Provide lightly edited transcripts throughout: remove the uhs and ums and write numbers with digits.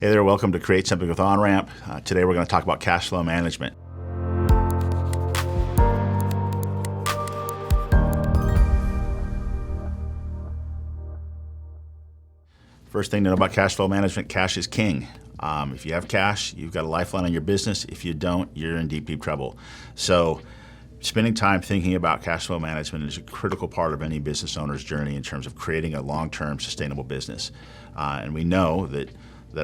Hey there, welcome to Create Something with Onramp. Today we're going to talk about cash flow management. First thing to know about cash flow management, cash is king. If you have cash, you've got a lifeline on your business. If you don't, you're in deep, deep trouble. So spending time thinking about cash flow management is a critical part of any business owner's journey in terms of creating a long-term sustainable business. And we know that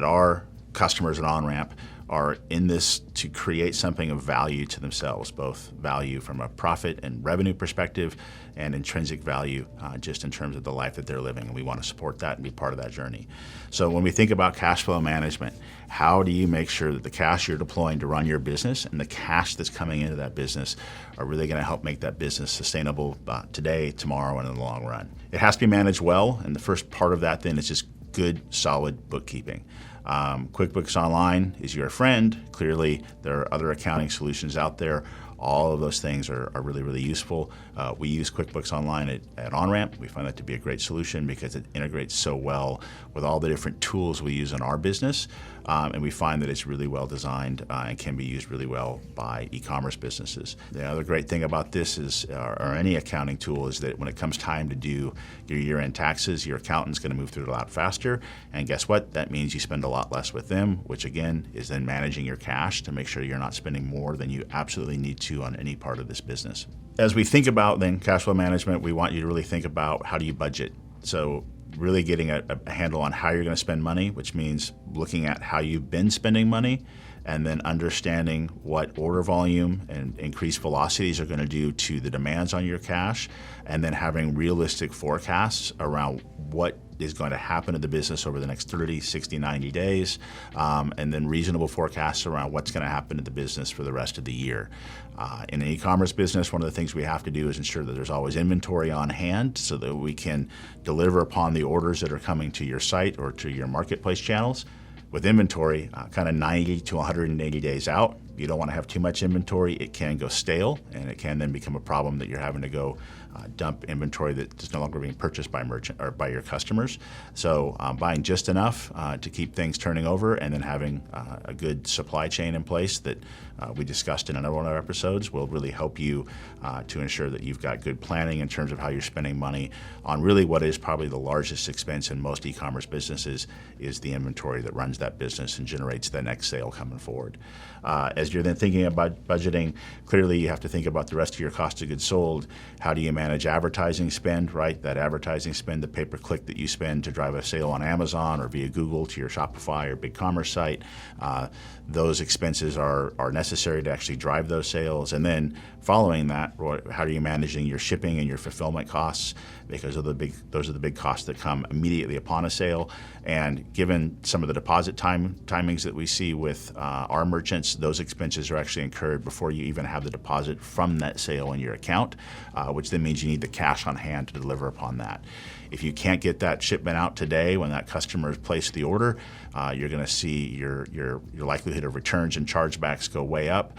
our customers at Onramp are in this to create something of value to themselves, both value from a profit and revenue perspective and intrinsic value just in terms of the life that they're living. And we want to support that and be part of that journey. So when we think about cash flow management, how do you make sure that the cash you're deploying to run your business and the cash that's coming into that business are really going to help make that business sustainable today, tomorrow, and in the long run? It has to be managed well, and the first part of that then is just good, solid bookkeeping. QuickBooks Online is your friend. Clearly, there are other accounting solutions out there. All of those things are really, really useful. We use QuickBooks Online at Onramp. We find that to be a great solution because it integrates so well with all the different tools we use in our business. And we find that it's really well designed and can be used really well by e-commerce businesses. The other great thing about this is, or any accounting tool, is that when it comes time to do your year-end taxes, your accountant's going to move through it a lot faster. And guess what? That means you spend a lot less with them, which again is then managing your cash to make sure you're not spending more than you absolutely need to on any part of this business. As we think about then cash flow management, we want you to really think about how do you budget. So really getting a handle on how you're going to spend money, which means looking at how you've been spending money and then understanding what order volume and increased velocities are going to do to the demands on your cash, and then having realistic forecasts around what is going to happen to the business over the next 30, 60, 90 days, and then reasonable forecasts around what's going to happen to the business for the rest of the year. In an e-commerce business, one of the things we have to do is ensure that there's always inventory on hand so that we can deliver upon the orders that are coming to your site or to your marketplace channels. With inventory, kind of 90 to 180 days out, you don't want to have too much inventory. It can go stale, and it can then become a problem that you're having to go dump inventory that is no longer being purchased by merchant or by your customers. So buying just enough to keep things turning over, and then having a good supply chain in place that we discussed in another one of our episodes will really help you to ensure that you've got good planning in terms of how you're spending money on really what is probably the largest expense in most e-commerce businesses is the inventory that runs that business and generates the next sale coming forward. As you're then thinking about budgeting, clearly you have to think about the rest of your cost of goods sold. How do you manage advertising spend, right? That advertising spend, the pay-per-click that you spend to drive a sale on Amazon or via Google to your Shopify or BigCommerce site. Those expenses are necessary to actually drive those sales. And then following that, how are you managing your shipping and your fulfillment costs? Because those are the big costs that come immediately upon a sale. And given some of the deposit timings that we see with our merchants, those expenses are actually incurred before you even have the deposit from that sale in your account, which then means you need the cash on hand to deliver upon that. If you can't get that shipment out today when that customer has placed the order, you're going to see your likelihood of returns and chargebacks go way up.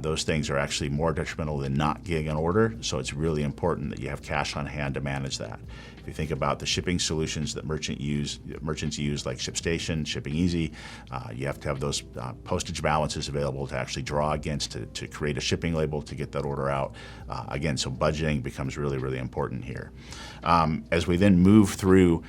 Those things are actually more detrimental than not getting an order, so it's really important that you have cash on hand to manage that. If you think about the shipping solutions that merchants use like ShipStation, Shipping Easy, you have to have those postage balances available to actually draw against to create a shipping label to get that order out. Again, so budgeting becomes really, really important here. As we then move through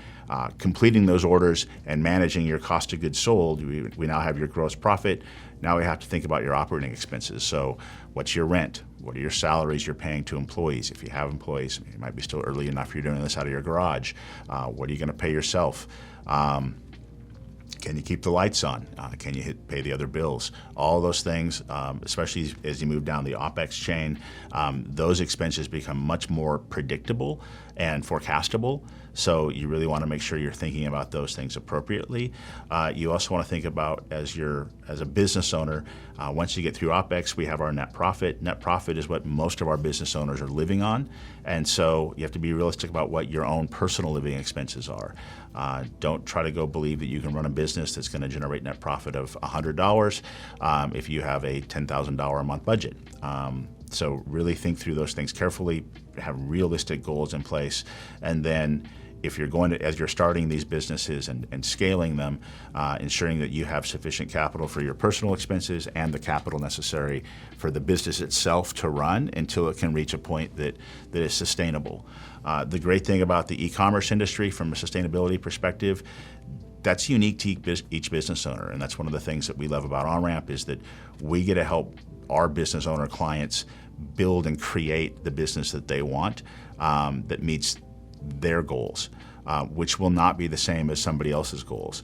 completing those orders and managing your cost of goods sold, we now have your gross profit. Now we have to think about your operating expenses. So what's your rent? What are your salaries you're paying to employees? If you have employees, it might be still early enough you're doing this out of your garage. What are you going to pay yourself? Can you keep the lights on? Can you pay the other bills? All those things, especially as you move down the OpEx chain, those expenses become much more predictable and forecastable. So you really want to make sure you're thinking about those things appropriately. You also want to think about as a business owner, once you get through OpEx, we have our net profit. Net profit is what most of our business owners are living on. And so you have to be realistic about what your own personal living expenses are. Don't try to go believe that you can run a business that's going to generate net profit of $100 if you have a $10,000 a month budget. So really think through those things carefully, have realistic goals in place, and then if you're going to, as you're starting these businesses and scaling them, ensuring that you have sufficient capital for your personal expenses and the capital necessary for the business itself to run until it can reach a point that is sustainable. The great thing about the e-commerce industry from a sustainability perspective, that's unique to each business owner, and that's one of the things that we love about Onramp is that we get to help our business owner clients build and create the business that they want that meets their goals, which will not be the same as somebody else's goals.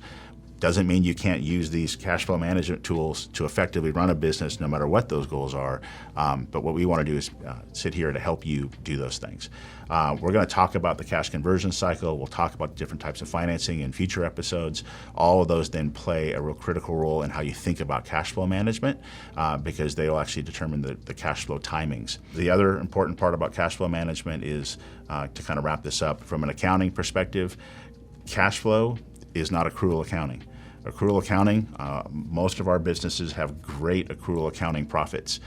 Doesn't mean you can't use these cash flow management tools to effectively run a business no matter what those goals are, but what we want to do is sit here to help you do those things. We're going to talk about the cash conversion cycle. We'll talk about different types of financing in future episodes. All of those then play a real critical role in how you think about cash flow management because they will actually determine the cash flow timings. The other important part about cash flow management is, to kind of wrap this up, from an accounting perspective, cash flow is not accrual accounting. Accrual accounting, most of our businesses have great accrual accounting profits.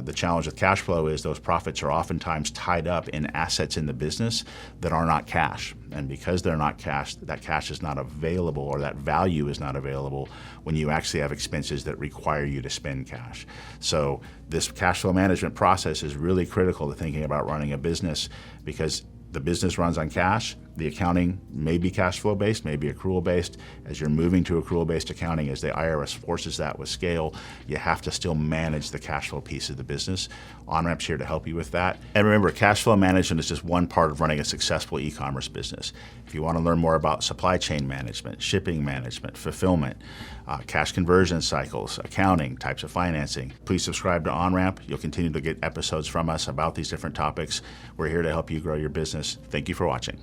The challenge with cash flow is those profits are oftentimes tied up in assets in the business that are not cash. And because they're not cash, that cash is not available, or that value is not available when you actually have expenses that require you to spend cash. So this cash flow management process is really critical to thinking about running a business, because the business runs on cash. The accounting may be cash flow based, may be accrual based. As you're moving to accrual based accounting, as the IRS forces that with scale, you have to still manage the cash flow piece of the business. Onramp's here to help you with that. And remember, cash flow management is just one part of running a successful e-commerce business. If you want to learn more about supply chain management, shipping management, fulfillment, cash conversion cycles, accounting, types of financing, please subscribe to Onramp. You'll continue to get episodes from us about these different topics. We're here to help you grow your business. Thank you for watching.